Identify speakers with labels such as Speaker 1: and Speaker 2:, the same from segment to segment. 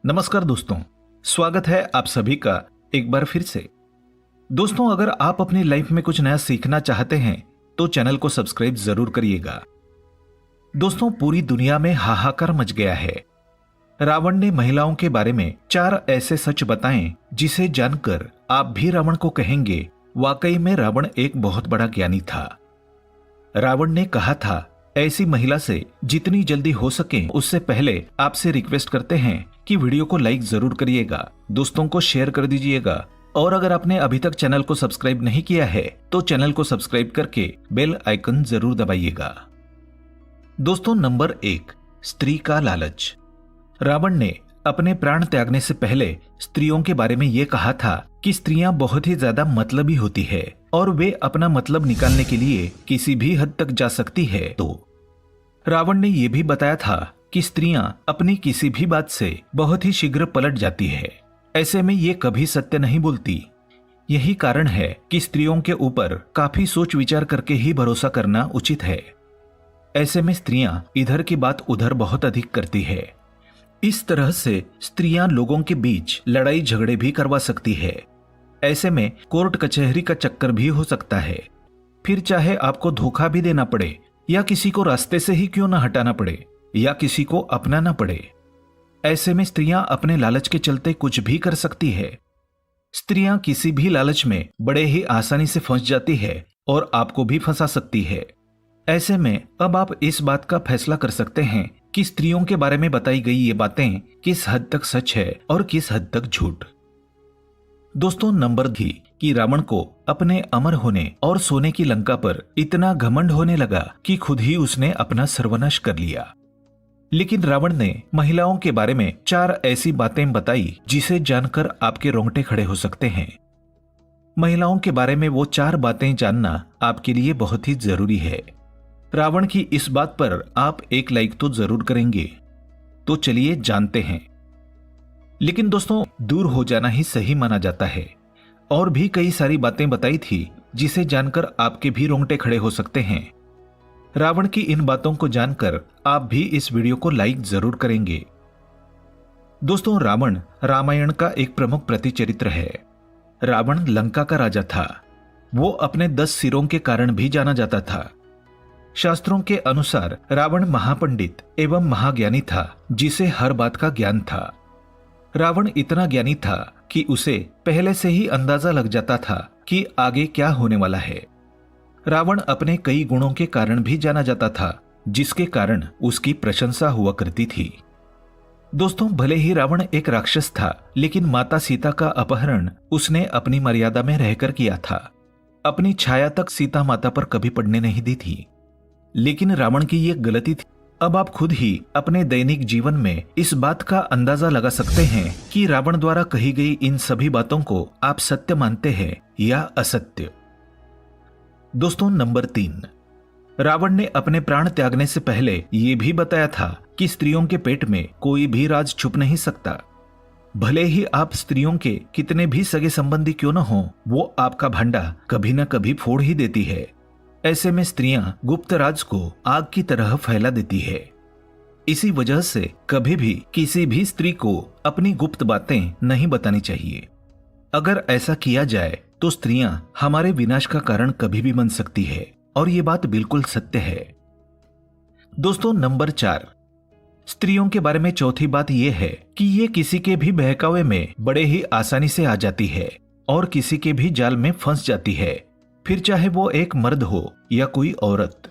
Speaker 1: नमस्कार दोस्तों, स्वागत है आप सभी का एक बार फिर से। दोस्तों, अगर आप अपनी लाइफ में कुछ नया सीखना चाहते हैं तो चैनल को सब्सक्राइब जरूर करिएगा। दोस्तों, पूरी दुनिया में हाहाकार मच गया है। रावण ने महिलाओं के बारे में 4 ऐसे सच बताएं जिसे जानकर आप भी रावण को कहेंगे वाकई में रावण एक बहुत बड़ा ज्ञानी था। रावण ने कहा था, ऐसी महिला से जितनी जल्दी हो सके उससे पहले आपसे रिक्वेस्ट करते हैं कि वीडियो को लाइक जरूर करिएगा, दोस्तों को शेयर कर दीजिएगा और अगर आपने अभी तक चैनल को सब्सक्राइब नहीं किया है तो चैनल को सब्सक्राइब करके बेल आइकन जरूर दबाइएगा। दोस्तों, नंबर 1, स्त्री का लालच। रावण ने अपने प्राण त्यागने से पहले स्त्रियों के बारे में यह कहा था कि स्त्रियां बहुत ही ज्यादा मतलबी होती है और वे अपना मतलब निकालने के लिए किसी भी हद तक जा सकती है। तो रावण ने यह भी बताया था कि स्त्रियां अपनी किसी भी बात से बहुत ही शीघ्र पलट जाती है। ऐसे में ये कभी सत्य नहीं बोलती। यही कारण है कि स्त्रियों के ऊपर काफी सोच विचार करके ही भरोसा करना उचित है। ऐसे में स्त्रियां इधर की बात उधर बहुत अधिक करती है। इस तरह से स्त्रियां लोगों के बीच लड़ाई झगड़े भी करवा सकती है। ऐसे में कोर्ट कचहरी का चक्कर भी हो सकता है। फिर चाहे आपको धोखा भी देना पड़े या किसी को रास्ते से ही क्यों न हटाना पड़े या किसी को अपनाना पड़े। ऐसे में स्त्रियां अपने लालच के चलते कुछ भी कर सकती है। स्त्रियां किसी भी लालच में बड़े ही आसानी से फंस जाती है और आपको भी फंसा सकती है। ऐसे में अब आप इस बात का फैसला कर सकते हैं कि स्त्रियों के बारे में बताई गई ये बातें किस हद तक सच है और किस हद तक झूठ। दोस्तों, नंबर 2 कि रावण को अपने अमर होने और सोने की लंका पर इतना घमंड होने लगा कि खुद ही उसने अपना सर्वनाश कर लिया। लेकिन रावण ने महिलाओं के बारे में 4 ऐसी बातें बताई जिसे जानकर आपके रोंगटे खड़े हो सकते हैं। महिलाओं के बारे में वो 4 बातें जानना आपके लिए बहुत ही जरूरी है। रावण की इस बात पर आप एक लाइक तो जरूर करेंगे। तो चलिए जानते हैं। लेकिन दोस्तों, दूर हो जाना ही सही माना जाता है। और भी कई सारी बातें बताई थी जिसे जानकर आपके भी रोंगटे खड़े हो सकते हैं। रावण की इन बातों को जानकर आप भी इस वीडियो को लाइक जरूर करेंगे। दोस्तों, रावण रामायण का एक प्रमुख प्रतिचरित्र है। रावण लंका का राजा था। वो अपने 10 सिरों के कारण भी जाना जाता था। शास्त्रों के अनुसार रावण महापंडित एवं महाज्ञानी था जिसे हर बात का ज्ञान था। रावण इतना ज्ञानी था कि उसे पहले से ही अंदाजा लग जाता था कि आगे क्या होने वाला है। रावण अपने कई गुणों के कारण भी जाना जाता था जिसके कारण उसकी प्रशंसा हुआ करती थी। दोस्तों, भले ही रावण एक राक्षस था लेकिन माता सीता का अपहरण उसने अपनी मर्यादा में रहकर किया था। अपनी छाया तक सीता माता पर कभी पड़ने नहीं दी थी। लेकिन रावण की यह गलती थी। अब आप खुद ही अपने दैनिक जीवन में इस बात का अंदाजा लगा सकते हैं कि रावण द्वारा कही गई इन सभी बातों को आप सत्य मानते हैं या असत्य। दोस्तों, नंबर 3, रावण ने अपने प्राण त्यागने से पहले यह भी बताया था कि स्त्रियों के पेट में कोई भी राज छुप नहीं सकता। भले ही आप स्त्रियों के कितने भी सगे संबंधी क्यों न हो, वो आपका भांडा कभी न कभी फोड़ ही देती है। ऐसे में स्त्रियां गुप्त राज को आग की तरह फैला देती है। इसी वजह से कभी भी किसी भी स्त्री को अपनी गुप्त बातें नहीं बतानी चाहिए। अगर ऐसा किया जाए तो स्त्रियां हमारे विनाश का कारण कभी भी बन सकती है और ये बात बिल्कुल सत्य है। दोस्तों, नंबर 4, स्त्रियों के बारे में चौथी बात यह है कि ये किसी के भी बहकावे में बड़े ही आसानी से आ जाती है और किसी के भी जाल में फंस जाती है, फिर चाहे वो एक मर्द हो या कोई औरत।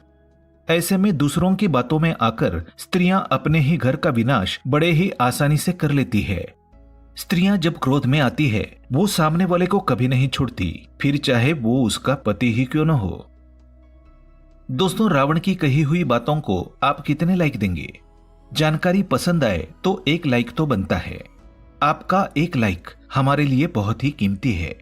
Speaker 1: ऐसे में दूसरों की बातों में आकर स्त्रियां अपने ही घर का विनाश बड़े ही आसानी से कर लेती है। स्त्रियां जब क्रोध में आती है वो सामने वाले को कभी नहीं छोड़ती, फिर चाहे वो उसका पति ही क्यों न हो। दोस्तों, रावण की कही हुई बातों को आप कितने लाइक देंगे? जानकारी पसंद आए तो एक लाइक तो बनता है। आपका एक लाइक हमारे लिए बहुत ही कीमती है।